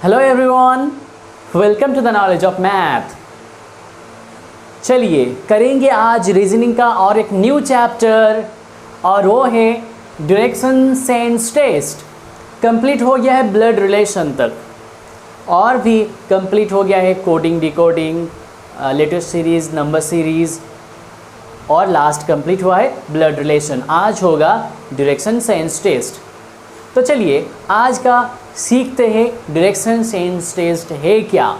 Hello everyone, welcome to the knowledge of math. चलिए करेंगे आज रीजनिंग का और एक न्यू चैप्टर, और वो है डायरेक्शन सेंस टेस्ट। कंप्लीट हो गया है ब्लड रिलेशन तक, और भी कंप्लीट हो गया है coding decoding, latest series, number series, और लास्ट कंप्लीट हुआ है ब्लड रिलेशन। आज होगा डायरेक्शन सेंस टेस्ट। तो चलिए आज का सीखते हैं डायरेक्शन सेंस टेस्ट है क्या।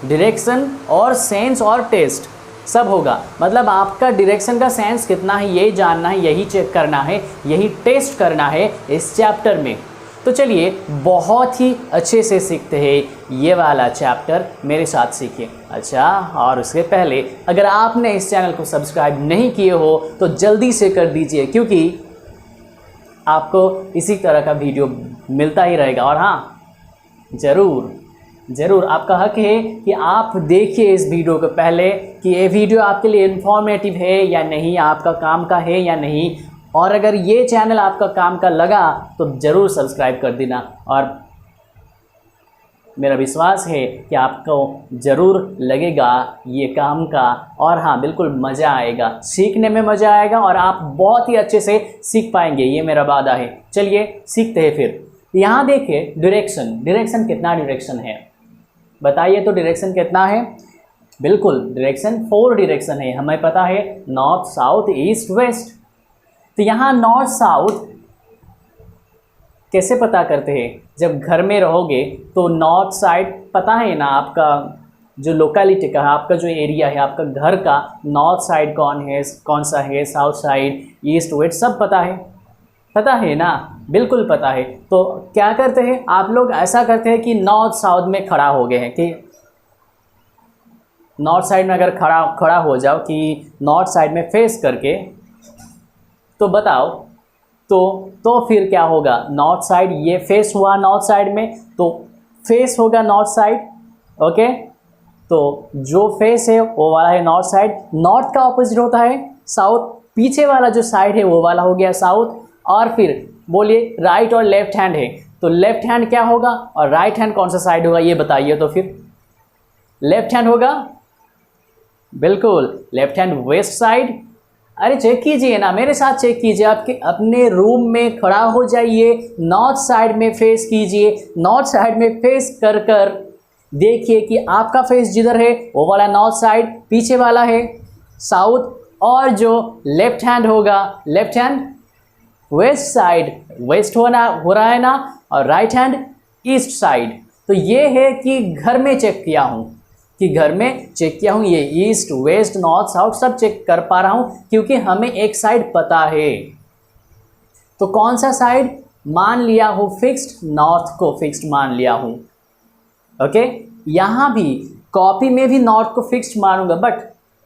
डायरेक्शन और सेंस और टेस्ट सब होगा, मतलब आपका डायरेक्शन का सेंस कितना है यही जानना है, यही चेक करना है, यही टेस्ट करना है इस चैप्टर में। तो चलिए बहुत ही अच्छे से सीखते हैं ये वाला चैप्टर, मेरे साथ सीखिए। अच्छा, और उसके पहले अगर आपने इस चैनल को सब्सक्राइब नहीं किए हो तो जल्दी से कर दीजिए, क्योंकि आपको इसी तरह का वीडियो मिलता ही रहेगा। और हाँ, ज़रूर आपका हक है कि आप देखिए इस वीडियो को पहले कि ये वीडियो आपके लिए इन्फॉर्मेटिव है या नहीं, आपका काम का है या नहीं। और अगर ये चैनल आपका काम का लगा तो ज़रूर सब्सक्राइब कर देना, और मेरा विश्वास है कि आपको ज़रूर लगेगा ये काम का। और हाँ, बिल्कुल मज़ा आएगा, सीखने में मज़ा आएगा और आप बहुत ही अच्छे से सीख पाएंगे, ये मेरा वादा है। चलिए सीखते हैं फिर। यहाँ देखिए डायरेक्शन कितना डायरेक्शन है बताइए। तो डायरेक्शन कितना है? बिल्कुल डायरेक्शन 4 डायरेक्शन है। हमें पता है नॉर्थ, साउथ, ईस्ट, वेस्ट। तो यहाँ नॉर्थ साउथ कैसे पता करते हैं? जब घर में रहोगे तो नॉर्थ साइड पता है ना, आपका जो लोकेलिटी का है, आपका जो एरिया है, आपका घर का नॉर्थ साइड कौन सा है, साउथ साइड, ईस्ट, वेस्ट, सब पता है ना, बिल्कुल पता है। तो क्या करते हैं आप लोग? ऐसा करते हैं कि नॉर्थ साउथ में खड़ा हो गए हैं, कि नॉर्थ साइड में अगर खड़ा हो जाओ कि नॉर्थ साइड में फेस करके, तो बताओ तो फिर क्या होगा? नॉर्थ साइड, ये फेस हुआ नॉर्थ साइड में, तो फेस होगा नॉर्थ साइड। ओके, तो जो फेस है वो वाला है नॉर्थ साइड। नॉर्थ का ऑपोजिट होता है साउथ, पीछे वाला जो साइड है वो वाला हो गया साउथ। और फिर बोलिए राइट और लेफ्ट हैंड है, तो लेफ्ट हैंड क्या होगा और राइट हैंड कौन सा साइड होगा ये बताइए। तो फिर लेफ्ट हैंड होगा, बिल्कुल लेफ्ट हैंड वेस्ट साइड। अरे चेक कीजिए ना, मेरे साथ चेक कीजिए। आपके अपने रूम में खड़ा हो जाइए, नॉर्थ साइड में फेस कीजिए, नॉर्थ साइड में फेस कर देखिए कि आपका फेस जिधर है वो वाला नॉर्थ साइड, पीछे वाला है साउथ, और जो लेफ्ट हैंड होगा, left hand west side, west हो रहा है ना, और राइट हैंड ईस्ट साइड। तो ये है कि घर में चेक किया हूँ, ये ईस्ट, वेस्ट, नॉर्थ, साउथ सब चेक कर पा रहा हूँ, क्योंकि हमें एक साइड पता है। तो कौन सा साइड मान लिया हूँ फिक्स्ड? नॉर्थ को फिक्स्ड मान लिया हूँ। ओके, यहाँ भी कॉपी में भी नॉर्थ को फिक्स्ड मानूंगा, बट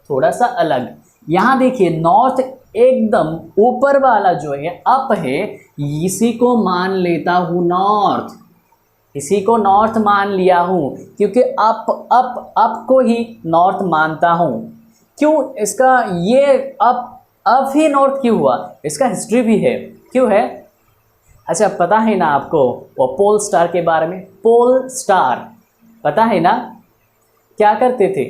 थोड़ा सा अलग। यहाँ देखिए नॉर्थ एकदम ऊपर वाला जो है अप है, इसी को मान लेता हूँ नॉर्थ, इसी को नॉर्थ मान लिया हूँ, क्योंकि अप को ही नॉर्थ मानता हूँ। क्यों इसका ये अप ही नॉर्थ क्यों हुआ? इसका हिस्ट्री भी है। क्यों है? अच्छा, पता है ना आपको वो पोल स्टार के बारे में? पोल स्टार पता है ना, क्या करते थे?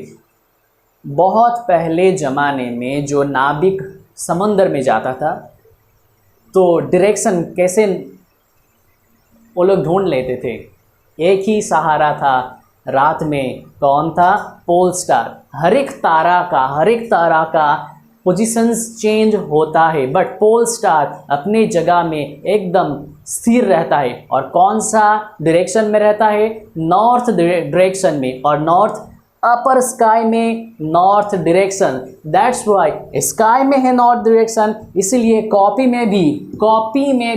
बहुत पहले ज़माने में जो नाविक समुद्र में जाता था, तो डायरेक्शन कैसे वो लोग ढूंढ लेते थे? एक ही सहारा था रात में, कौन था? Pole star. हर एक तारा का पोजीशंस चेंज होता है, बट पोल स्टार अपने जगह में एकदम स्थिर रहता है। और कौन सा डायरेक्शन में रहता है? नॉर्थ डायरेक्शन में, और नॉर्थ अपर स्काई में north direction. That's why sky में है नॉर्थ डायरेक्शन, इसलिए कॉपी में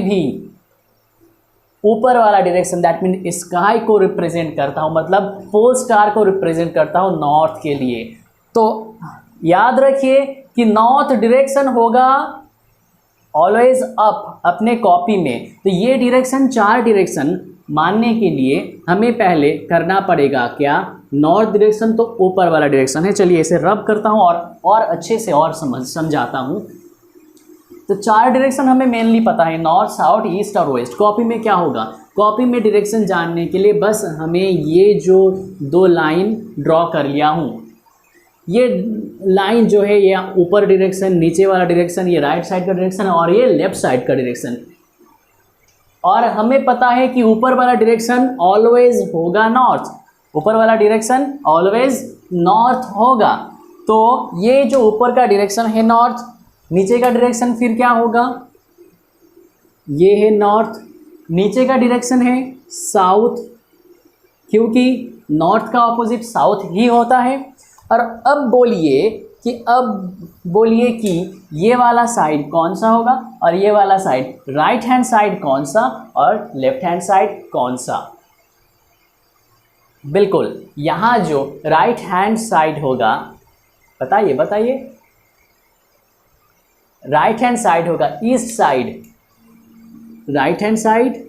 भी ऊपर वाला डायरेक्शन, दैट मीन स्काई को रिप्रेजेंट करता हूँ, मतलब पोल स्टार को रिप्रेजेंट करता हूँ नॉर्थ के लिए। तो याद रखिए कि नॉर्थ डायरेक्शन होगा ऑलवेज अप अपने कॉपी में। तो ये डायरेक्शन, 4 डायरेक्शन मानने के लिए हमें पहले करना पड़ेगा क्या? नॉर्थ डायरेक्शन तो ऊपर वाला डायरेक्शन है। चलिए इसे रब करता हूँ और अच्छे से और समझाता हूँ। तो 4 डायरेक्शन हमें मेनली पता है, नॉर्थ, साउथ, ईस्ट और वेस्ट। कॉपी में क्या होगा, कॉपी में डायरेक्शन जानने के लिए बस हमें ये जो 2 लाइन ड्रॉ कर लिया हूँ, ये लाइन जो है ये ऊपर डायरेक्शन, नीचे वाला डायरेक्शन, ये राइट साइड का डायरेक्शन और ये लेफ्ट साइड का डायरेक्शन। और हमें पता है कि ऊपर वाला डायरेक्शन ऑलवेज होगा नॉर्थ, ऊपर वाला डायरेक्शन ऑलवेज नॉर्थ होगा। तो ये जो ऊपर का डायरेक्शन है नॉर्थ, नीचे का डायरेक्शन फिर क्या होगा, ये है नॉर्थ, नीचे का डायरेक्शन है साउथ, क्योंकि नॉर्थ का ऑपोजिट साउथ ही होता है। और अब बोलिए कि ये वाला साइड कौन सा होगा और ये वाला साइड, राइट हैंड साइड कौन सा और लेफ्ट हैंड साइड कौन सा। बिल्कुल, यहाँ जो राइट हैंड साइड होगा, बताइए राइट हैंड साइड होगा east side, right hand side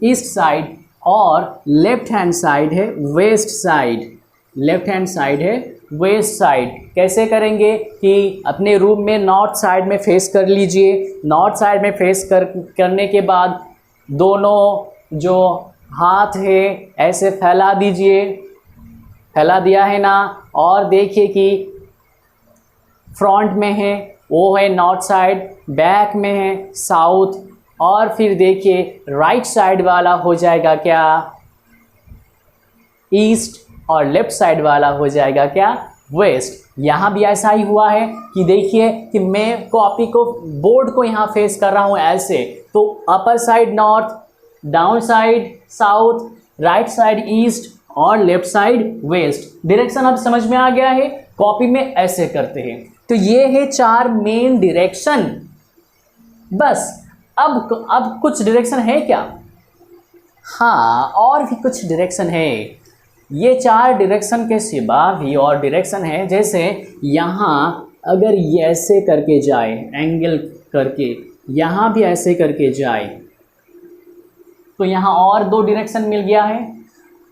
east side और लेफ्ट हैंड साइड है west side, left hand side है वेस्ट साइड। कैसे करेंगे कि अपने रूम में नॉर्थ साइड में फेस कर लीजिए, नॉर्थ साइड में फेस करने के बाद दोनों जो हाथ है ऐसे फैला दीजिए, फैला दिया है ना, और देखिए कि फ्रंट में है वो है नॉर्थ साइड, बैक में है साउथ, और फिर देखिए राइट साइड वाला हो जाएगा क्या ईस्ट और लेफ्ट साइड वाला हो जाएगा क्या वेस्ट। यहाँ भी ऐसा ही हुआ है कि देखिए कि मैं कॉपी को, बोर्ड को यहाँ फेस कर रहा हूँ ऐसे, तो upper side north, down side south, right side east और लेफ्ट साइड वेस्ट। डायरेक्शन अब समझ में आ गया है, कॉपी में ऐसे करते हैं। तो ये है 4 मेन डायरेक्शन। बस अब कुछ डायरेक्शन है क्या, हाँ और भी कुछ डायरेक्शन है। ये 4 डायरेक्शन के सिवा भी और डायरेक्शन है, जैसे यहाँ अगर ये ऐसे करके जाए, एंगल करके यहाँ भी ऐसे करके जाए, तो यहाँ और 2 डायरेक्शन मिल गया है।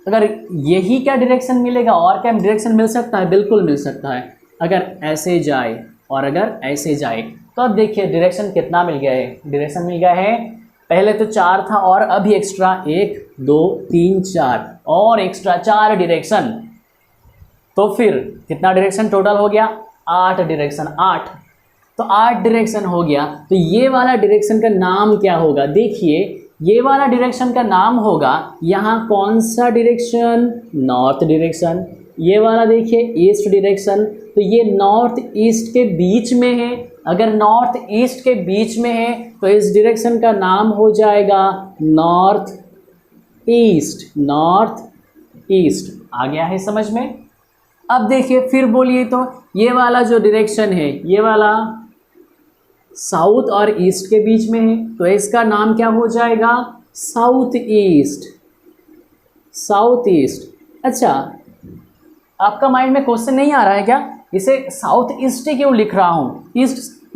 अगर यही क्या डायरेक्शन मिलेगा, और क्या डायरेक्शन मिल सकता है, बिल्कुल मिल सकता है। अगर ऐसे जाए और अगर ऐसे जाए, तो अब देखिए डायरेक्शन कितना मिल गया है, डायरेक्शन मिल गया है, पहले तो 4 था और अभी एक्स्ट्रा 1 2 3 4 और एक्स्ट्रा 4 डायरेक्शन। तो फिर कितना डायरेक्शन टोटल हो गया, 8 डायरेक्शन, 8। तो 8 डायरेक्शन हो गया। तो ये वाला डायरेक्शन का नाम क्या होगा, देखिए ये वाला डायरेक्शन का नाम होगा, यहाँ कौन सा डायरेक्शन, नॉर्थ डायरेक्शन। ये वाला देखिए ईस्ट डायरेक्शन, तो ये नॉर्थ ईस्ट के बीच में है। अगर नॉर्थ ईस्ट के बीच में है तो इस डायरेक्शन का नाम हो जाएगा नॉर्थ ईस्ट, नॉर्थ ईस्ट। आ गया है समझ में। अब देखिए फिर बोलिए, तो ये वाला जो डायरेक्शन है, ये वाला साउथ और ईस्ट के बीच में है, तो इसका नाम क्या हो जाएगा, साउथ ईस्ट, साउथ ईस्ट। अच्छा, आपका माइंड में क्वेश्चन नहीं आ रहा है क्या, इसे साउथ ईस्ट ही क्यों लिख रहा हूँ,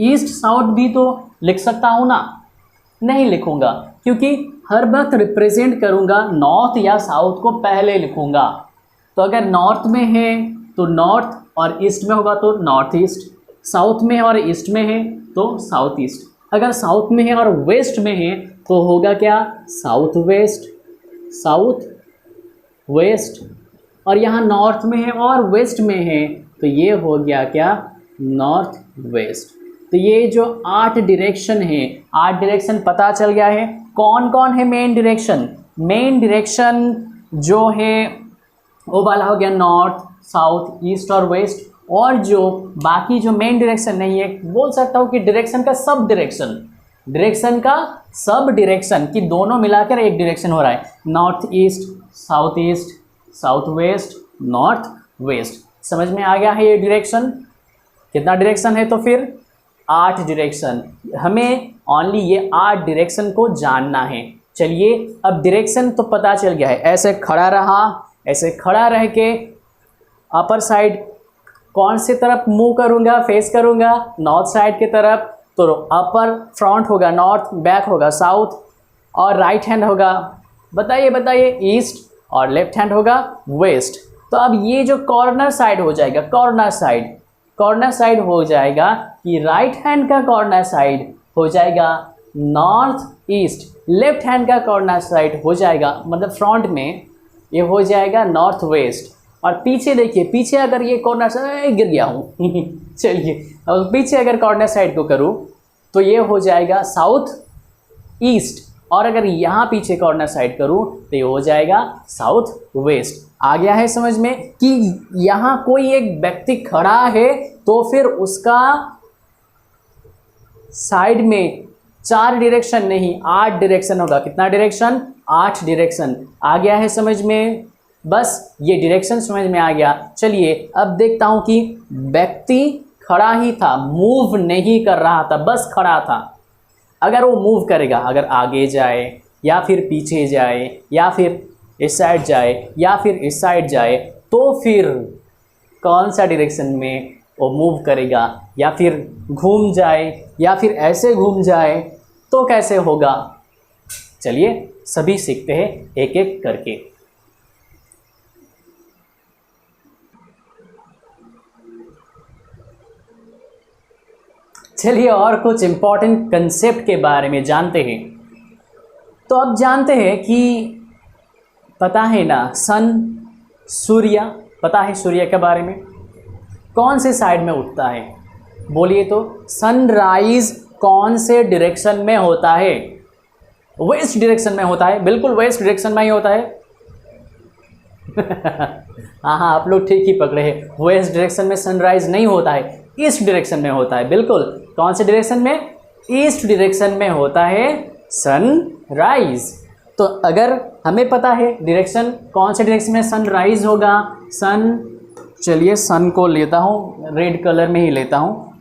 ईस्ट साउथ भी तो लिख सकता हूँ ना। नहीं लिखूँगा, क्योंकि हर वक्त रिप्रेजेंट करूँगा नॉर्थ या साउथ को पहले लिखूँगा। तो अगर नॉर्थ में है तो नॉर्थ और ईस्ट में होगा तो नॉर्थ ईस्ट, साउथ में है और ईस्ट में है तो साउथ ईस्ट, अगर साउथ में है और वेस्ट में है तो होगा क्या, साउथ वेस्ट, साउथ वेस्ट। और यहाँ नॉर्थ में है और वेस्ट में है तो ये हो गया क्या, नॉर्थ वेस्ट। तो ये जो 8 डायरेक्शन है, 8 डायरेक्शन पता चल गया है। कौन कौन है मेन डायरेक्शन, मेन डायरेक्शन जो है वो वाला हो गया नॉर्थ, साउथ, ईस्ट और वेस्ट। और जो बाकी जो मेन डायरेक्शन नहीं है, बोल सकता हूँ कि डायरेक्शन का सब डायरेक्शन, डायरेक्शन का सब डायरेक्शन कि दोनों मिलाकर एक डायरेक्शन हो रहा है, north east, south west, north west. समझ में आ गया है ये डायरेक्शन, कितना डायरेक्शन है, तो फिर 8 डायरेक्शन। हमें ओनली ये 8 डायरेक्शन को जानना है। चलिए अब डायरेक्शन तो पता चल गया है, ऐसे खड़ा रहा, ऐसे खड़ा रह के अपर साइड कौन सी तरफ मूव करूँगा, फेस करूँगा, नॉर्थ साइड की तरफ। तो अपर फ्रंट होगा नॉर्थ, बैक होगा साउथ और राइट हैंड होगा, बताइए ईस्ट और लेफ्ट हैंड होगा वेस्ट। तो अब ये जो कॉर्नर साइड हो जाएगा, कॉर्नर साइड हो जाएगा कि राइट हैंड का कॉर्नर साइड हो जाएगा नॉर्थ ईस्ट। लेफ्ट हैंड का कॉर्नर साइड हो जाएगा, मतलब फ्रंट में ये हो जाएगा नॉर्थ वेस्ट। और पीछे देखिए, पीछे अगर ये कॉर्नर साइड गिर गया हूँ चलिए, अब पीछे अगर कॉर्नर साइड को करूँ तो ये हो जाएगा साउथ ईस्ट। और अगर यहाँ पीछे कॉर्नर साइड करूँ तो ये हो जाएगा साउथ वेस्ट। आ गया है समझ में कि यहाँ कोई एक व्यक्ति खड़ा है तो फिर उसका साइड में 4 डायरेक्शन नहीं 8 डायरेक्शन होगा। कितना डायरेक्शन? 8 डायरेक्शन। आ गया है समझ में? बस ये डायरेक्शन समझ में आ गया। चलिए अब देखता हूँ कि व्यक्ति खड़ा ही था, मूव नहीं कर रहा था, बस खड़ा था। अगर वो मूव करेगा, अगर आगे जाए या फिर पीछे जाए या फिर इस साइड जाए या फिर इस साइड जाए, तो फिर कौन सा डायरेक्शन में वो मूव करेगा? या फिर घूम जाए या फिर ऐसे घूम जाए तो कैसे होगा? चलिए सभी सीखते हैं एक एक करके। चलिए और कुछ इम्पॉर्टेंट कंसेप्ट के बारे में जानते हैं। तो अब जानते हैं कि पता है ना सन, सूर्य, पता है सूर्य के बारे में? कौन से साइड में उठता है? बोलिए तो। सनराइज कौन से डायरेक्शन में होता है? वेस्ट डायरेक्शन में होता है, बिल्कुल वेस्ट डायरेक्शन में ही होता है हाँ आप लोग ठीक ही पकड़े हैं। वेस्ट डायरेक्शन में सनराइज नहीं होता है, ईस्ट डायरेक्शन में होता है। बिल्कुल। कौन से डायरेक्शन में? ईस्ट डायरेक्शन में होता है सनराइज। तो अगर हमें पता है डायरेक्शन, कौन से डायरेक्शन में सनराइज होगा? चलिए सन को लेता हूँ, रेड कलर में ही लेता हूँ,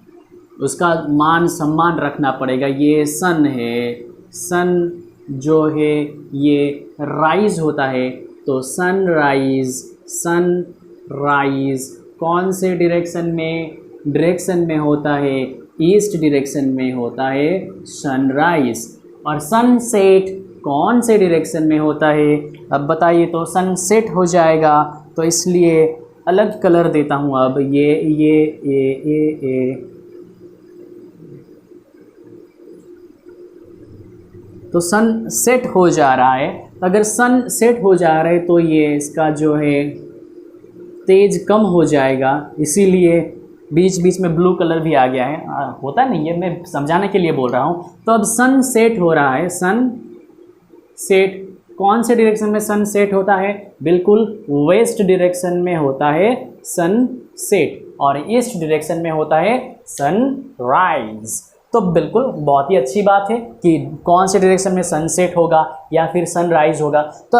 उसका मान सम्मान रखना पड़ेगा। ये सन है, सन जो है ये राइज होता है, तो सनराइज कौन से डायरेक्शन में होता है? ईस्ट डायरेक्शन में होता है सनराइज। और सनसेट कौन से डायरेक्शन में होता है? अब बताइए तो। सनसेट हो जाएगा, तो इसलिए अलग कलर देता हूँ। अब ये तो सन सेट हो जा रहा है। अगर सन सेट हो जा रहा है तो ये इसका जो है तेज कम हो जाएगा, इसीलिए बीच बीच में ब्लू कलर भी आ गया है। होता नहीं है, मैं समझाने के लिए बोल रहा हूँ। तो अब सन सेट हो रहा है। सन सेट कौन से डायरेक्शन में सन सेट होता है? बिल्कुल वेस्ट डायरेक्शन में होता है सन सेट, और ईस्ट डायरेक्शन में होता है सनराइज। तो बिल्कुल बहुत ही अच्छी बात है कि कौन से डायरेक्शन में सनसेट होगा या फिर सनराइज होगा। तो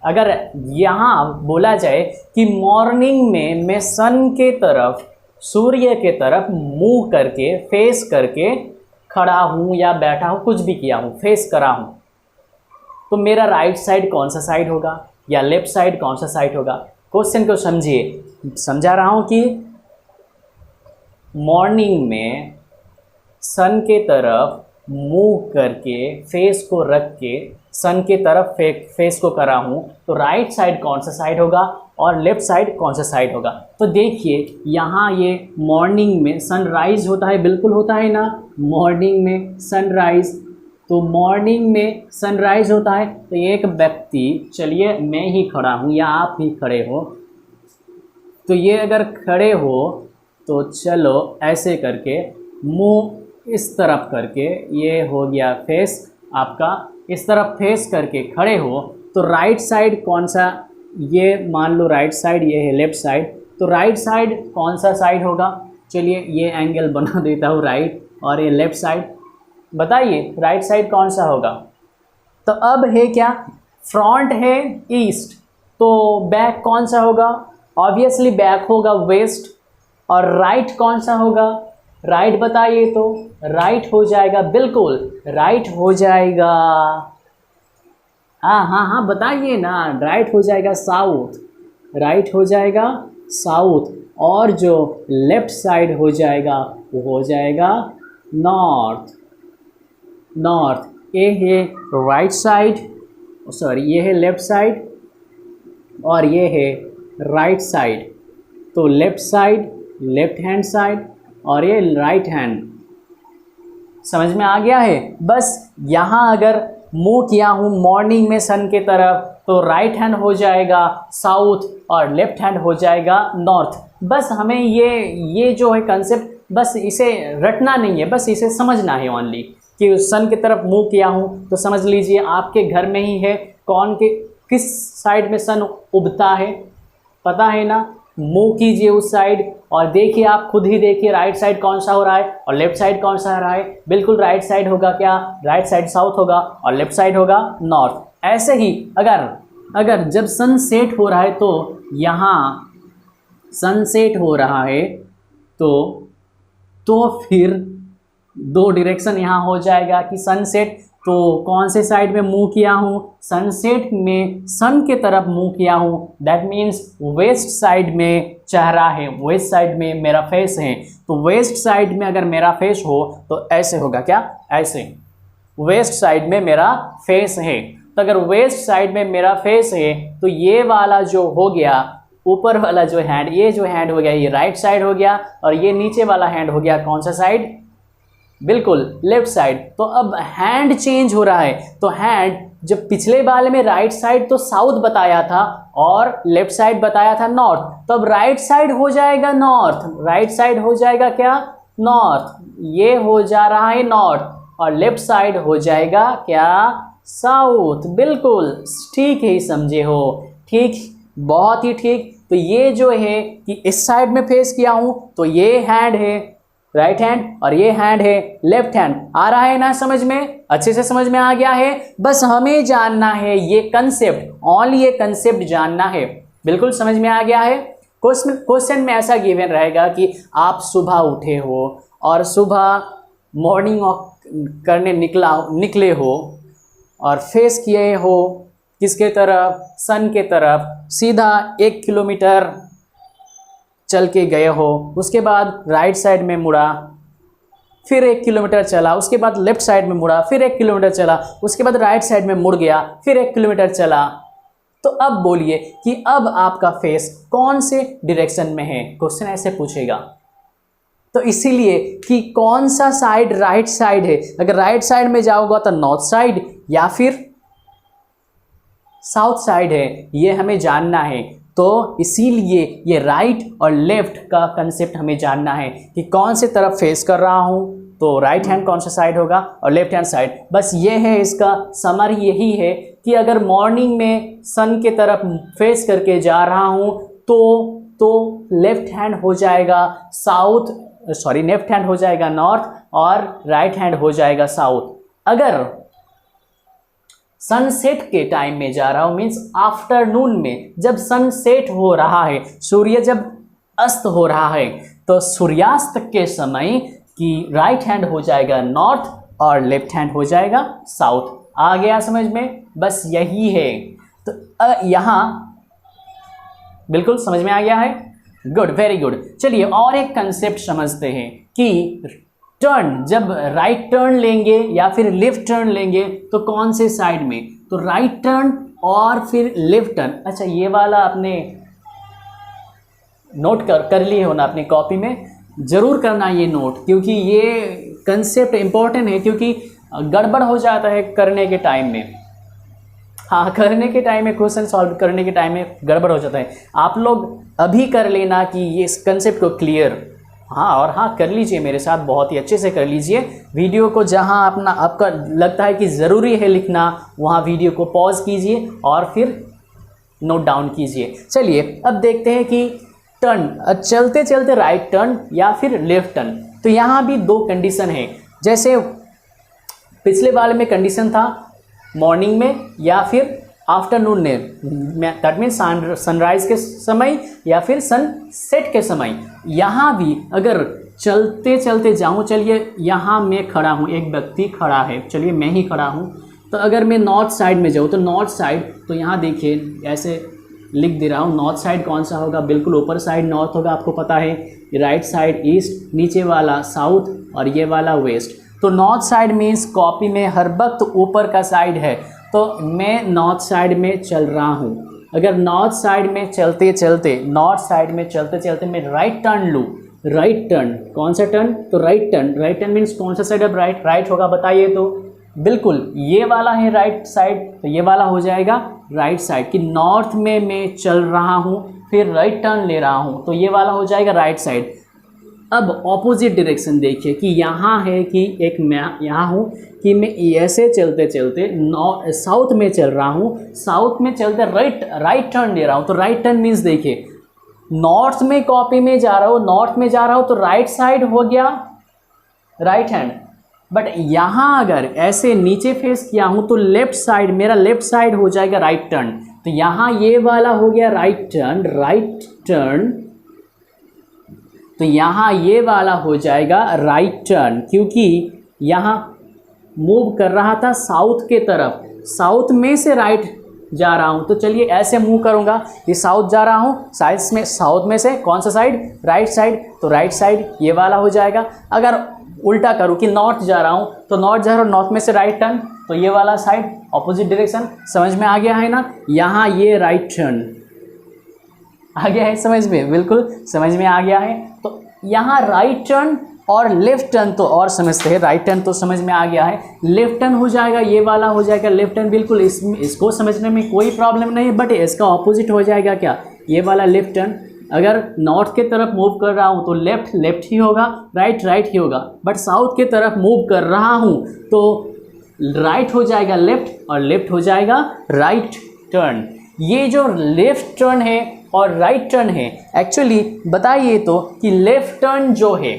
अगर यहाँ बोला जाए कि मॉर्निंग में मैं सन के तरफ, सूर्य के तरफ मुंह करके, फेस करके खड़ा हूँ या बैठा हूँ, कुछ भी किया हूँ, फेस करा हूँ, तो मेरा राइट साइड कौन सा साइड होगा या लेफ्ट साइड कौन सा साइड होगा? क्वेश्चन को समझिए। समझा रहा हूँ कि मॉर्निंग में सन के तरफ मुंह करके, फेस को रख के सन के तरफ फेस को करा हूँ, तो राइट साइड कौन सा साइड होगा और लेफ्ट साइड कौन सा साइड होगा? तो देखिए यहाँ ये मॉर्निंग में सनराइज होता है, बिल्कुल होता है ना, मॉर्निंग में सनराइज। तो मॉर्निंग में सनराइज होता है, तो एक व्यक्ति, चलिए मैं ही खड़ा हूँ या आप ही खड़े हो, तो ये अगर खड़े हो तो चलो ऐसे करके मुंह इस तरफ करके, ये हो गया फेस आपका, इस तरफ फेस करके खड़े हो, तो राइट साइड कौन सा? ये मान लो राइट साइड, ये है लेफ्ट साइड, तो राइट साइड कौन सा साइड होगा? चलिए ये एंगल बना देता हूँ राइट, और ये लेफ्ट साइड। बताइए राइट साइड कौन सा होगा? तो अब है क्या? फ्रंट है ईस्ट, तो बैक कौन सा होगा? ऑब्वियसली बैक होगा वेस्ट। और राइट कौन सा होगा? राइट बताइए तो। राइट हो जाएगा, बिल्कुल राइट हो जाएगा। हाँ बताइए ना। राइट हो जाएगा साउथ, राइट हो जाएगा साउथ। और जो लेफ्ट साइड हो जाएगा वो हो जाएगा नॉर्थ। ये है राइट साइड, सॉरी ये है लेफ्ट साइड, और ये है राइट साइड। तो left side, left hand side, और ये राइट हैंड। समझ में आ गया है। बस यहाँ अगर मुंह किया हूँ मॉर्निंग में सन के तरफ तो राइट हैंड हो जाएगा साउथ और लेफ्ट हैंड हो जाएगा नॉर्थ। बस हमें ये जो है कंसेप्ट बस इसे रटना नहीं है, बस इसे समझना है ओनली कि सन की तरफ मुंह किया हूँ तो समझ लीजिए आपके घर में ही है किस साइड में सन उगता है पता है ना। मुंह कीजिए उस साइड और देखिए, आप खुद ही देखिए राइट साइड कौन सा हो रहा है और लेफ्ट साइड कौन सा हो रहा है। बिल्कुल राइट साइड होगा क्या, राइट साइड साउथ होगा और लेफ्ट साइड होगा नॉर्थ। ऐसे ही अगर जब सनसेट हो रहा है तो यहाँ सनसेट हो रहा है तो फिर दो डायरेक्शन यहाँ हो जाएगा कि सनसेट तो कौन से साइड में मुंह किया हूँ, सनसेट में सन के तरफ मुंह किया हूँ, दैट मीन्स वेस्ट साइड में चेहरा है, वेस्ट साइड में मेरा फेस है। तो वेस्ट साइड में अगर मेरा फेस हो तो ऐसे होगा क्या, ऐसे वेस्ट साइड में मेरा फेस है। तो अगर वेस्ट साइड में मेरा फेस है तो ये वाला जो हो गया ऊपर वाला जो हैंड, ये जो हैंड हो गया ये राइट साइड हो गया और ये नीचे वाला हैंड हो गया कौन सा साइड, बिल्कुल लेफ्ट साइड। तो अब हैंड चेंज हो रहा है। तो हैंड जब पिछले वाले में राइट साइड तो साउथ बताया था और लेफ्ट साइड बताया था नॉर्थ, तो अब राइट साइड हो जाएगा नॉर्थ, राइट साइड हो जाएगा क्या, नॉर्थ, ये हो जा रहा है नॉर्थ और लेफ्ट साइड हो जाएगा क्या, साउथ। बिल्कुल ठीक है, समझे हो, ठीक, बहुत ही ठीक। तो ये जो है कि इस साइड में फेस किया हूं तो ये हैंड है राइट हैंड और ये हैंड है लेफ्ट हैंड। आ रहा है ना समझ में, अच्छे से समझ में आ गया है। बस हमें जानना है ये कंसेप्ट, ओनली ये कंसेप्ट जानना है। बिल्कुल समझ में आ गया है। क्वेश्चन में ऐसा गिवन रहेगा कि आप सुबह उठे हो और सुबह मॉर्निंग वॉक करने निकले हो और फेस किए हो किसके तरफ, सन के तरफ, सीधा 1 किलोमीटर चल के गए हो, उसके बाद राइट साइड में मुड़ा, फिर 1 किलोमीटर चला, उसके बाद लेफ्ट साइड में मुड़ा, फिर 1 किलोमीटर चला, उसके बाद राइट साइड में मुड़ गया, फिर 1 किलोमीटर चला। तो अब बोलिए कि अब आपका फेस कौन से डायरेक्शन में है, क्वेश्चन ऐसे पूछेगा। तो इसीलिए कि कौन सा साइड राइट साइड है, अगर राइट साइड में जाओगा तो नॉर्थ साइड या फिर साउथ साइड है, ये हमें जानना है। तो इसीलिए ये राइट और लेफ्ट का कंसेप्ट हमें जानना है कि कौन से तरफ फेस कर रहा हूँ, तो राइट हैंड कौन सा साइड होगा और लेफ्ट हैंड साइड। बस ये है, इसका समरी यही है कि अगर मॉर्निंग में सन के तरफ फेस करके जा रहा हूँ तो लेफ्ट हैंड हो जाएगा साउथ, सॉरी लेफ्ट हैंड हो जाएगा नॉर्थ और राइट हैंड हो जाएगा साउथ। अगर सनसेट के टाइम में जा रहा हूँ मीन्स आफ्टरनून में, जब सनसेट हो रहा है, सूर्य जब अस्त हो रहा है, तो सूर्यास्त के समय की राइट हैंड हो जाएगा नॉर्थ और लेफ्ट हैंड हो जाएगा साउथ। आ गया समझ में, बस यही है। तो यहाँ बिल्कुल समझ में आ गया है, गुड, वेरी गुड। चलिए और एक कंसेप्ट समझते हैं कि टर्न, जब राइट टर्न लेंगे या फिर लेफ्ट टर्न लेंगे तो कौन से साइड में, तो राइट टर्न और फिर लेफ्ट टर्न। अच्छा ये वाला आपने नोट कर लिए हो ना अपनी कॉपी में, ज़रूर करना ये नोट, क्योंकि ये कंसेप्ट इम्पोर्टेंट है, क्योंकि गड़बड़ हो जाता है करने के टाइम में। हाँ, करने के टाइम में, क्वेश्चन सॉल्व करने के टाइम में गड़बड़ हो जाता है। आप लोग अभी कर लेना कि ये इस कंसेप्ट को क्लियर, हाँ, और हाँ कर लीजिए मेरे साथ, बहुत ही अच्छे से कर लीजिए। वीडियो को जहाँ आपका लगता है कि ज़रूरी है लिखना, वहाँ वीडियो को पॉज कीजिए और फिर नोट डाउन कीजिए। चलिए अब देखते हैं कि टर्न, चलते चलते राइट टर्न या फिर लेफ्ट टर्न। तो यहाँ भी दो कंडीशन है, जैसे पिछले वाले में कंडीशन था मॉर्निंग में या फिर आफ्टरनून में, दैट मीन्स सनराइज के समय या फिर सनसेट के समय। यहाँ भी अगर चलते चलते जाऊँ, चलिए यहाँ मैं खड़ा हूँ, एक व्यक्ति खड़ा है, चलिए मैं ही खड़ा हूँ, तो अगर मैं नॉर्थ साइड में जाऊँ तो नॉर्थ साइड, तो यहाँ देखिए ऐसे लिख दे रहा हूँ, नॉर्थ साइड कौन सा होगा, बिल्कुल ऊपर साइड नॉर्थ होगा, आपको पता है। राइट साइड ईस्ट, नीचे वाला साउथ और ये वाला वेस्ट। तो नॉर्थ साइड मीन्स कॉपी में हर वक्त ऊपर का साइड है, तो मैं नॉर्थ साइड में चल रहा हूँ। अगर नॉर्थ साइड में चलते चलते मैं राइट टर्न लूँ राइट टर्न, कौन सा टर्न? तो right turn. Right turn means कौन सा साइड अब राइट राइट होगा बताइए तो? बिल्कुल ये वाला है राइट साइड, तो ये वाला हो जाएगा राइट साइड। कि नॉर्थ में मैं चल रहा हूँ फिर राइट टर्न ले रहा हूँ, तो ये वाला हो जाएगा राइट साइड। अब ऑपोजिट डायरेक्शन देखिए कि यहाँ है कि एक मैं यहाँ हूँ कि मैं ऐसे चलते चलते साउथ में चल रहा हूँ, साउथ में चलते राइट टर्न ले रहा हूँ। तो राइट टर्न मीन्स देखिए नॉर्थ में कॉपी में जा रहा हूँ, नॉर्थ में जा रहा हूँ तो राइट साइड हो गया राइट हैंड। बट यहाँ अगर ऐसे नीचे फेस किया हूँ तो लेफ्ट साइड, मेरा लेफ्ट साइड हो जाएगा राइट टर्न। तो यहाँ ये वाला हो गया राइट टर्न, राइट टर्न। तो यहाँ ये वाला हो जाएगा राइट टर्न, क्योंकि यहाँ मूव कर रहा था साउथ के तरफ, साउथ में से राइट जा रहा हूँ। तो चलिए ऐसे मूव करूँगा कि साउथ जा रहा हूँ, साउथ में से कौन सा साइड? Right side. तो राइट साइड ये वाला हो जाएगा। अगर उल्टा करूँ कि नॉर्थ जा रहा हूँ तो नॉर्थ जा रहा हूँ, नॉर्थ में से राइट टर्न, तो ये वाला साइड ऑपोजिट डायरेक्शन। समझ में आ गया है ना? यहाँ ये राइट टर्न आ गया है समझ में? बिल्कुल समझ में आ गया है। तो यहाँ राइट टर्न और लेफ्ट टर्न तो और समझते हैं, राइट टर्न तो समझ में आ गया है, लेफ्ट टर्न हो जाएगा ये वाला हो जाएगा लेफ्ट टर्न। बिल्कुल इसको समझने में कोई प्रॉब्लम नहीं है, बट इसका ऑपोजिट हो जाएगा क्या? ये वाला लेफ्ट टर्न। अगर नॉर्थ के तरफ मूव कर रहा हूँ तो लेफ्ट लेफ्ट ही होगा, राइट राइट ही होगा। बट साउथ के तरफ मूव कर रहा हूँ तो राइट हो जाएगा लेफ्ट और लेफ्ट हो जाएगा राइट टर्न। ये जो लेफ्ट टर्न है और राइट टर्न है, एक्चुअली बताइए तो कि लेफ्ट टर्न जो है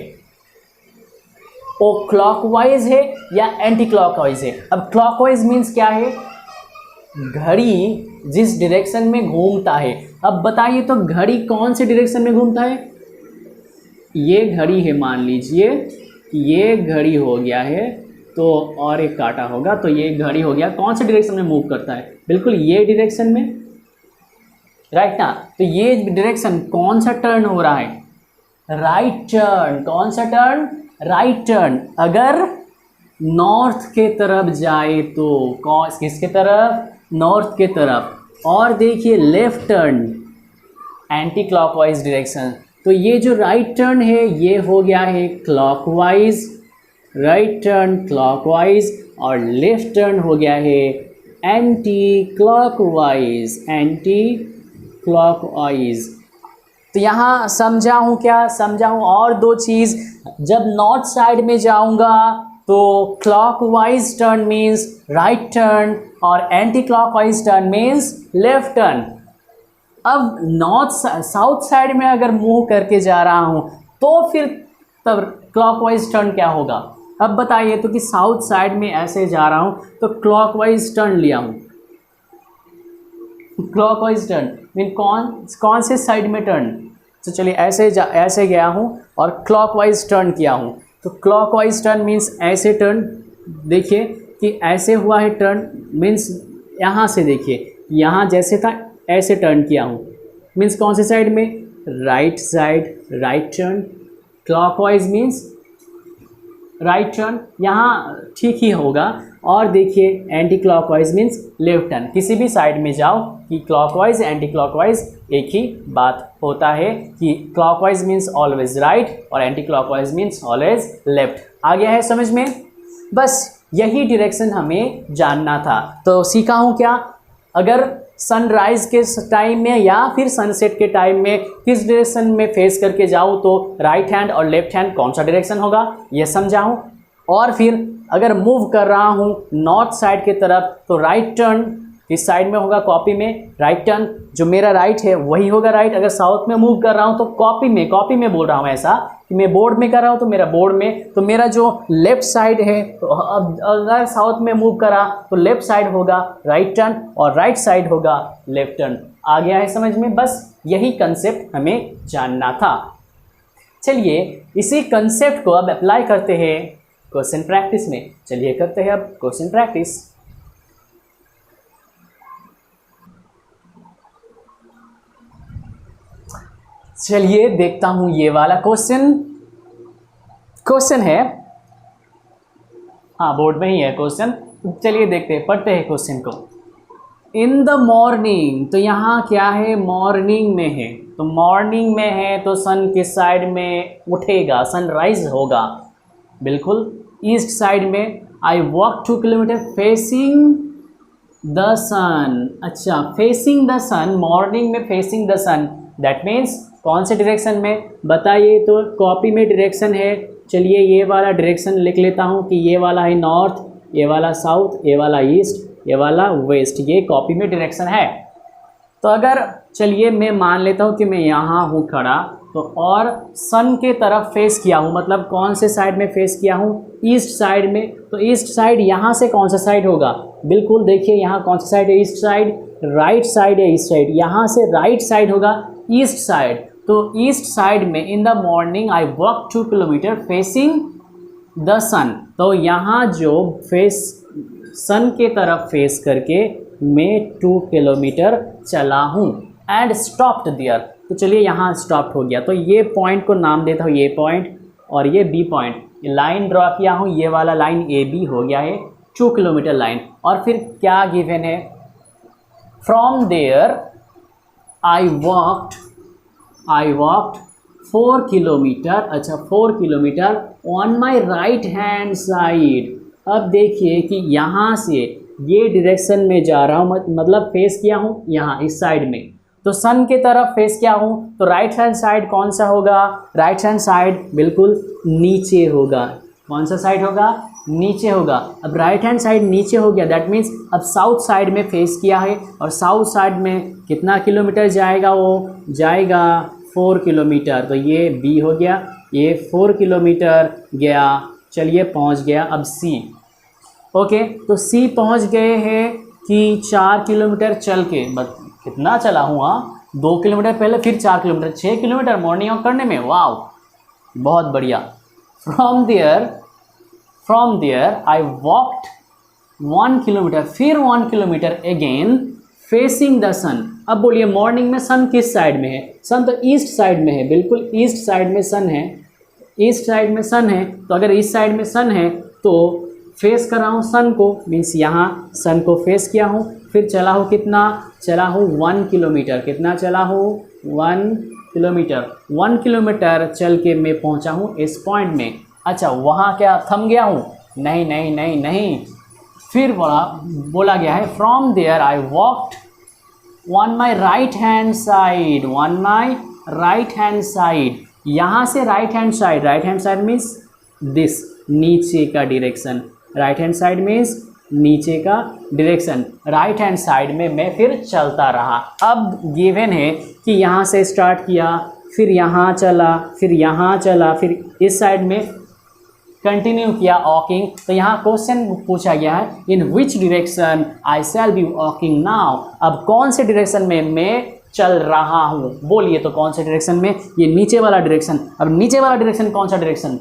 वो क्लॉकवाइज है या एंटी क्लॉकवाइज है? अब क्लॉकवाइज मीन्स क्या है? घड़ी जिस डायरेक्शन में घूमता है। अब बताइए तो घड़ी कौन से डायरेक्शन में घूमता है? ये घड़ी है, मान लीजिए ये घड़ी हो गया है, तो और एक काटा होगा, तो ये घड़ी हो गया। कौन से डायरेक्शन में मूव करता है? बिल्कुल ये डायरेक्शन में, राइट ना? तो ये डायरेक्शन कौन सा टर्न हो रहा है? Right turn. कौन सा टर्न? Right turn. अगर नॉर्थ के तरफ जाए तो कौन किसके तरफ? नॉर्थ के तरफ। और देखिए left turn anti clockwise direction. तो ये जो राइट टर्न है ये हो गया है क्लॉकवाइज, राइट टर्न क्लॉकवाइज, और लेफ्ट टर्न हो गया है एंटी क्लॉकवाइज, एंटी क्लॉकवाइज। तो यहाँ समझाऊँ क्या? समझाऊँ और दो चीज़। जब नॉर्थ साइड में जाऊँगा तो clockwise turn means right turn और anti clockwise turn means left turn. अब साउथ साइड में अगर मूव करके जा रहा हूँ तो फिर तब क्लॉकवाइज टर्न क्या होगा? अब बताइए तो कि साउथ साइड में ऐसे जा रहा हूँ तो क्लॉकवाइज टर्न लिया हूँ। क्लॉकवाइज टर्न मीन कौन से साइड में टर्न? तो चलिए ऐसे गया हूँ और क्लॉकवाइज टर्न किया हूँ। तो क्लॉकवाइज टर्न मीन्स ऐसे टर्न, देखिए कि ऐसे हुआ है टर्न, मीन्स यहाँ से देखिए यहाँ जैसे था ऐसे टर्न किया हूँ, मीन्स कौन से साइड में? Right side, right turn. Clockwise means right turn, यहाँ ठीक ही होगा। और देखिए anti clockwise means left turn. किसी भी साइड में जाओ कि क्लॉकवाइज एंटी क्लॉकवाइज एक ही बात होता है कि क्लॉकवाइज मीन्स ऑलवेज राइट और anti clockwise means always left. आ गया है समझ में? बस यही डायरेक्शन हमें जानना था। तो सीखा हूँ क्या? अगर सनराइज के टाइम में या फिर सनसेट के टाइम में किस डायरेक्शन में फेस करके जाऊँ तो राइट हैंड और लेफ्ट हैंड कौन सा डायरेक्शन होगा ये समझाऊँ। और फिर अगर मूव कर रहा हूँ नॉर्थ साइड की तरफ तो राइट टर्न किस साइड में होगा? कॉपी में राइट टर्न, जो मेरा राइट है वही होगा राइट। अगर साउथ में मूव कर रहा हूँ तो कॉपी में बोल रहा हूँ ऐसा कि मैं बोर्ड में कर रहा हूँ तो मेरा बोर्ड में, तो मेरा जो लेफ्ट साइड है तो अब अगर साउथ में मूव करा तो लेफ्ट साइड होगा राइट टर्न और राइट साइड होगा लेफ्ट टर्न। आ गया है समझ में? बस यही कंसेप्ट हमें जानना था। चलिए इसी कंसेप्ट को अब अप्लाई करते हैं क्वेश्चन प्रैक्टिस में। चलिए करते हैं अब क्वेश्चन प्रैक्टिस। चलिए देखता हूं ये वाला क्वेश्चन है, हाँ बोर्ड में ही है क्वेश्चन। चलिए देखते हैं, पढ़ते हैं क्वेश्चन को। इन द मॉर्निंग, तो यहाँ क्या है, मॉर्निंग में है, तो मॉर्निंग में है तो सन किस साइड में उठेगा, सनराइज होगा, बिल्कुल ईस्ट साइड में। I walk 2 kilometre facing the sun. अच्छा, फेसिंग द सन, मॉर्निंग में facing the sun, that means कौन से डायरेक्शन में बताइए। तो कॉपी में डायरेक्शन है, चलिए ये वाला डायरेक्शन लिख लेता हूँ कि ये वाला है नॉर्थ, ये वाला साउथ, ये वाला ईस्ट, ये वाला वेस्ट, ये कॉपी में डायरेक्शन है। तो अगर चलिए मैं मान लेता हूँ कि मैं यहाँ हूँ खड़ा, तो और सन के तरफ फेस किया हूँ, मतलब कौन से साइड में फेस किया हूँ, ईस्ट साइड में। तो ईस्ट साइड यहाँ से कौन सा साइड होगा, बिल्कुल देखिए यहाँ कौन सा साइड है, ईस्ट साइड, राइट साइड है ईस्ट साइड, यहाँ से राइट साइड होगा ईस्ट साइड। तो ईस्ट साइड में in the morning I walk 2 kilometre facing the sun, तो यहाँ जो फेस सन के तरफ फेस करके मैं 2 किलोमीटर चला हूँ। एंड स्टॉप्ड देयर, तो चलिए यहाँ स्टॉप्ड हो गया, तो ये पॉइंट को नाम देता हूँ ये पॉइंट और ये बी पॉइंट, लाइन ड्रॉ किया हूँ, ये वाला लाइन ए बी हो गया है 2 किलोमीटर लाइन। और फिर क्या गिवन है, from there I walked 4 kilometre, अच्छा 4 kilometre on my right hand side. अब देखिए कि यहाँ से ये डायरेक्शन में जा रहा हूँ, मतलब फेस किया हूँ यहाँ इस साइड में, तो सन के तरफ फेस किया हूँ, तो राइट हैंड साइड कौन सा होगा, राइट हैंड साइड बिल्कुल नीचे होगा। कौन सा साइड होगा, नीचे होगा। अब राइट हैंड साइड नीचे हो गया, दैट मीन्स अब साउथ साइड में फेस किया है, और साउथ साइड में कितना किलोमीटर जाएगा, वो जाएगा 4 किलोमीटर, तो ये बी हो गया, ये 4 किलोमीटर गया, चलिए पहुंच गया। अब सी, ओके, तो सी पहुंच गए हैं कि 4 किलोमीटर चल के, बस कितना चला हूँ, 2 किलोमीटर पहले, फिर 4 किलोमीटर, 6 किलोमीटर मॉर्निंग वॉक करने में, वाह बहुत बढ़िया। From there I walked 1 kilometre, फिर 1 kilometre again facing the sun. अब बोलिए मॉर्निंग में सन किस साइड में है, सन तो ईस्ट साइड में है, बिल्कुल ईस्ट साइड में सन है, ईस्ट साइड में सन है। तो अगर ईस्ट साइड में सन है तो फेस कर रहा हूँ सन को, मीन्स यहाँ सन को फेस किया हूँ, फिर चला हूँ कितना, चला हूँ 1 किलोमीटर, कितना चला हूँ 1 किलोमीटर, 1 किलोमीटर चल के मैं पहुँचा हूँ इस पॉइंट में। अच्छा, वहाँ क्या थम गया हूँ, नहीं नहीं नहीं नहीं, फिर बोला गया है from there I walked on my right hand side, on my right hand side, यहाँ से right hand side means this, नीचे का direction, right hand side means नीचे का डायरेक्शन, राइट हैंड साइड में मैं फिर चलता रहा। अब गिवन है कि यहाँ से स्टार्ट किया, फिर यहाँ चला, फिर यहाँ चला, फिर इस साइड में कंटिन्यू किया वॉकिंग। तो यहाँ क्वेश्चन पूछा गया है, in which direction I shall be walking now, अब कौन से डायरेक्शन में मैं चल रहा हूँ, बोलिए तो कौन से डायरेक्शन में, ये नीचे वाला डायरेक्शन। अब नीचे वाला डायरेक्शन कौन सा डायरेक्शन,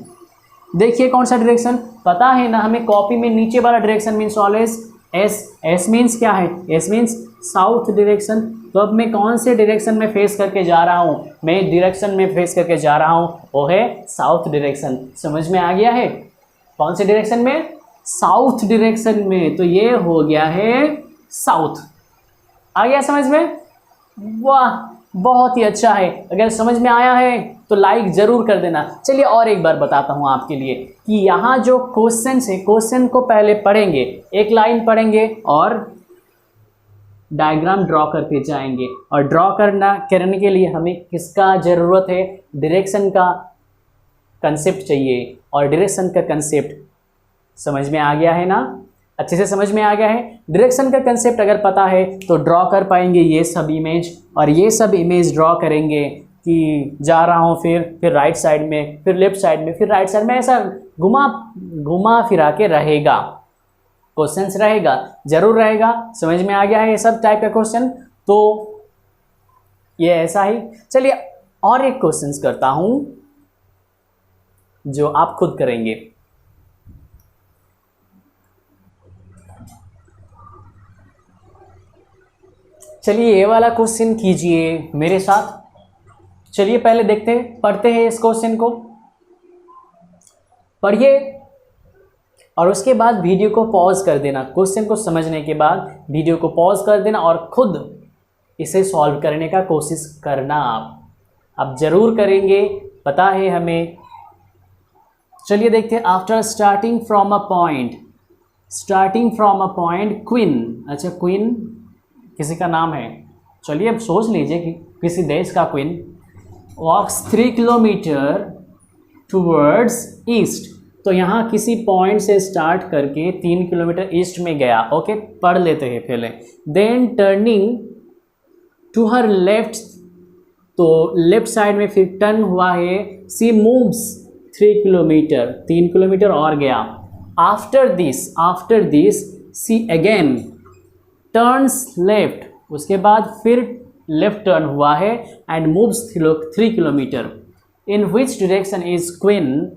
देखिए कौन सा डायरेक्शन पता है ना हमें, कॉपी में नीचे वाला direction means always S, S means क्या है, एस मीन्स साउथ डायरेक्शन। तो अब मैं कौन से डायरेक्शन में फेस करके जा रहा हूँ, मैं डायरेक्शन में फेस करके जा रहा हूँ, वो है साउथ डायरेक्शन। समझ में आ गया है, कौन से डायरेक्शन में, साउथ डायरेक्शन में, तो ये हो गया है साउथ। आ गया समझ में, वाह बहुत ही अच्छा है। अगर समझ में आया है तो लाइक ज़रूर कर देना। चलिए और एक बार बताता हूँ आपके लिए कि यहाँ जो क्वेश्चन है, क्वेश्चन को पहले पढ़ेंगे, एक लाइन पढ़ेंगे और डायग्राम ड्रॉ करके जाएंगे। और ड्रॉ करने के लिए हमें किसका ज़रूरत है, डायरेक्शन का कंसेप्ट चाहिए। और डायरेक्शन का कंसेप्ट समझ में आ गया है ना, अच्छे से समझ में आ गया है। डायरेक्शन का कंसेप्ट अगर पता है तो ड्रॉ कर पाएंगे ये सब इमेज, और ये सब इमेज ड्रॉ करेंगे कि जा रहा हूँ, फिर राइट साइड में, फिर लेफ्ट साइड में, फिर राइट साइड में, ऐसा घुमा फिरा के रहेगा, क्वेश्चंस रहेगा, जरूर रहेगा। समझ में आ गया है ये सब टाइप का क्वेश्चन, तो ये ऐसा ही। चलिए और एक क्वेश्चंस करता हूँ जो आप खुद करेंगे। चलिए ये वाला क्वेश्चन कीजिए मेरे साथ। चलिए पहले देखते हैं, पढ़ते हैं इस क्वेश्चन को। पढ़िए, और उसके बाद वीडियो को पॉज कर देना। क्वेश्चन को समझने के बाद वीडियो को पॉज कर देना और खुद इसे सॉल्व करने का कोशिश करना। आप ज़रूर करेंगे, पता है हमें। चलिए देखते हैं। After starting from a point, starting from a point queen, अच्छा क्वीन किसी का नाम है, चलिए अब सोच लीजिए कि किसी देश का क्वीन वॉक्स 3 किलोमीटर टूवर्ड्स ईस्ट। तो यहाँ किसी पॉइंट से स्टार्ट करके 3 किलोमीटर ईस्ट में गया। ओके, पढ़ लेते हैं पहले। Then turning to her left, तो लेफ्ट साइड में फिर टर्न हुआ है। सी मूव्स 3 किलोमीटर, 3 किलोमीटर और गया। After this she again turns left, उसके बाद फिर लेफ्ट टर्न हुआ है and moves 3 kilometre. In which direction is queen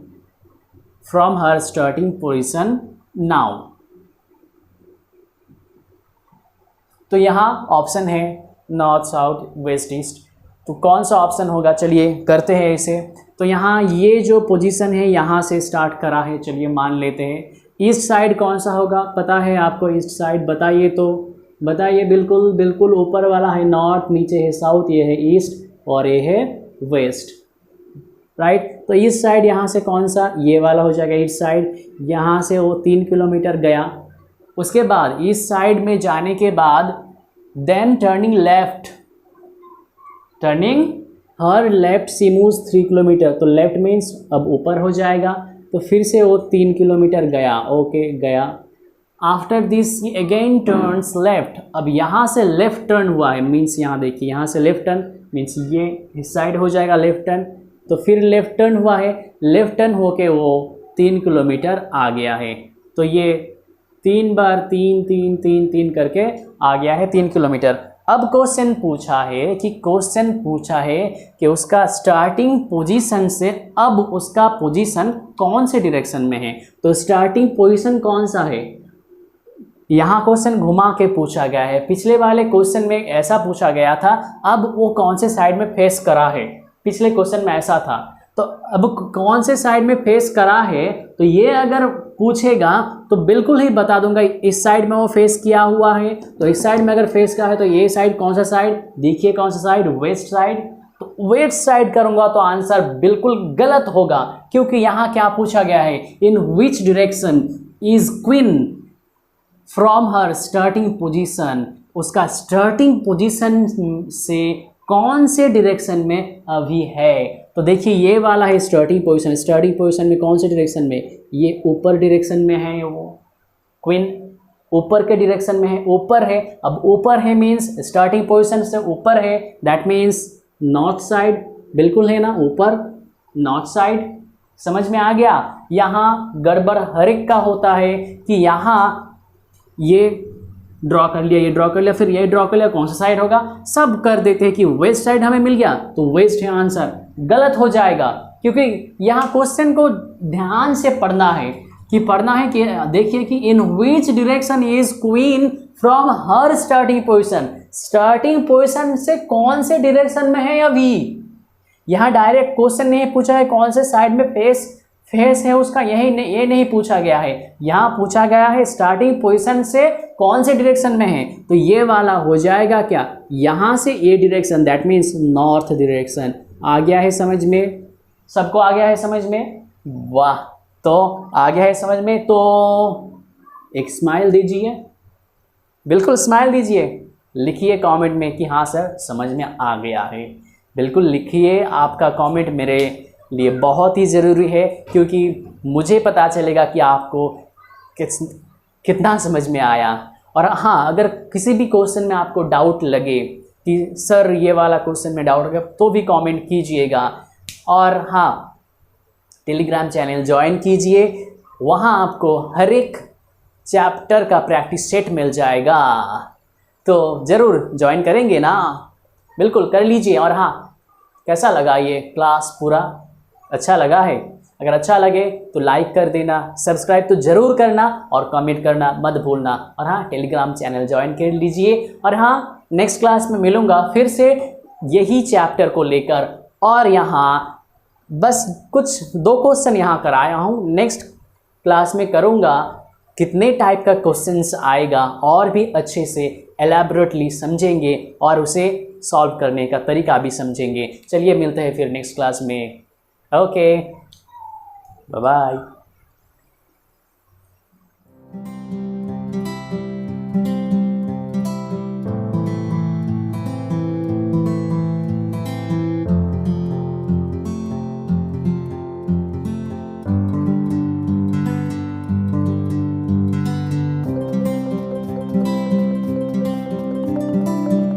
from her starting position now. तो यहाँ ऑप्शन है नॉर्थ, साउथ, वेस्ट, ईस्ट। तो कौन सा ऑप्शन होगा, चलिए करते हैं इसे। तो यहाँ ये जो पोजीशन है यहाँ से स्टार्ट करा है, चलिए मान लेते हैं। ईस्ट साइड कौन सा होगा, पता है आपको ईस्ट साइड, बताइए तो बताइए। बिल्कुल बिल्कुल ऊपर वाला है नॉर्थ, नीचे है साउथ, ये है ईस्ट और ये है वेस्ट, राइट। तो ईस्ट साइड यहाँ से कौन सा, ये वाला हो जाएगा ईस्ट साइड। यहाँ से वो 3 किलोमीटर गया। उसके बाद ईस्ट साइड में जाने के बाद then turning left, turning her left she moves 3 kilometre. तो लेफ्ट मीन्स अब ऊपर हो जाएगा, तो फिर से वो 3 किलोमीटर गया। ओके, गया। After this again turns left, अब यहाँ से लेफ्ट टर्न हुआ है, मीन्स यहाँ देखिए यहाँ से लेफ्ट टर्न मीन्स ये इस साइड हो जाएगा लेफ्ट टर्न। तो फिर लेफ्ट टर्न हुआ है, लेफ्ट टर्न होके वो 3 किलोमीटर आ गया है। तो ये 3 बार 3 3 3 3 करके आ गया है 3 किलोमीटर। अब क्वेश्चन पूछा है कि उसका स्टार्टिंग पोजीशन से अब उसका पोजीशन कौन से डायरेक्शन में है। तो स्टार्टिंग पोजीशन कौन सा है, यहाँ क्वेश्चन घुमा के पूछा गया है। पिछले वाले क्वेश्चन में ऐसा पूछा गया था, अब वो कौन से साइड में फेस करा है, पिछले क्वेश्चन में ऐसा था। तो अब कौन से साइड में फेस करा है, तो ये अगर पूछेगा तो बिल्कुल ही बता दूंगा इस साइड में वो फेस किया हुआ है। तो इस साइड में अगर फेस किया है तो ये साइड कौन सा साइड, देखिए कौन सा साइड, वेस्ट साइड। तो वेस्ट साइड करूंगा तो आंसर बिल्कुल गलत होगा, क्योंकि यहाँ क्या पूछा गया है, in which direction is queen from her starting position. उसका स्टार्टिंग पोजीशन से कौन से डायरेक्शन में अभी है। तो देखिए ये वाला है स्टार्टिंग पोजीशन, स्टार्टिंग पोजीशन में कौन से डायरेक्शन में, ये ऊपर डायरेक्शन में है, वो क्वीन ऊपर के डायरेक्शन में है, ऊपर है। अब ऊपर है मीन्स स्टार्टिंग पोजीशन से ऊपर है, दैट मीन्स नॉर्थ साइड, बिल्कुल है ना, ऊपर नॉर्थ साइड। समझ में आ गया। यहाँ गड़बड़ हर एक का होता है कि यहाँ ये ड्रॉ कर लिया, ये ड्रॉ कर लिया, फिर ये ड्रॉ कर लिया, कौन सा साइड होगा, सब कर देते हैं कि वेस्ट साइड हमें मिल गया तो वेस्ट है आंसर। गलत हो जाएगा, क्योंकि यहाँ क्वेश्चन को ध्यान से पढ़ना है कि देखिए कि in which direction is queen from her starting position. Starting position से कौन से डायरेक्शन में है अभी। यहाँ डायरेक्ट क्वेश्चन नहीं पूछा है कौन से साइड में फेस है उसका, ये नहीं पूछा गया है। यहाँ पूछा गया है स्टार्टिंग पोजीशन से कौन से डायरेक्शन में है। तो ये वाला हो जाएगा क्या, यहाँ से ये direction, that means north direction. आ गया है समझ में, सबको आ गया है समझ में, वाह। तो आ गया है समझ में, तो एक स्माइल दीजिए, बिल्कुल स्माइल दीजिए, लिखिए कमेंट में कि हाँ सर समझ में आ गया है। बिल्कुल लिखिए, आपका कमेंट मेरे लिए बहुत ही ज़रूरी है, क्योंकि मुझे पता चलेगा कि आपको कितना समझ में आया। और हाँ, अगर किसी भी क्वेश्चन में आपको डाउट लगे कि सर ये वाला क्वेश्चन में डाउट लगे, तो भी कमेंट कीजिएगा। और हाँ, टेलीग्राम चैनल ज्वाइन कीजिए, वहाँ आपको हर एक चैप्टर का प्रैक्टिस सेट मिल जाएगा। तो ज़रूर ज्वाइन करेंगे ना, बिल्कुल कर लीजिए। और हाँ, कैसा लगा ये क्लास पूरा, अच्छा लगा है? अगर अच्छा लगे तो लाइक कर देना, सब्सक्राइब तो ज़रूर करना और कमेंट करना मत भूलना। और हाँ, टेलीग्राम चैनल ज्वाइन कर लीजिए। और हाँ, नेक्स्ट क्लास में मिलूँगा फिर से यही चैप्टर को लेकर। और यहाँ बस कुछ 2 क्वेश्चन यहाँ कराया हूँ, नेक्स्ट क्लास में करूँगा कितने टाइप का क्वेश्चंस आएगा और भी अच्छे से एलैबोरेटली समझेंगे और उसे सॉल्व करने का तरीका भी समझेंगे। चलिए मिलते हैं फिर नेक्स्ट क्लास में। Okay, bye bye.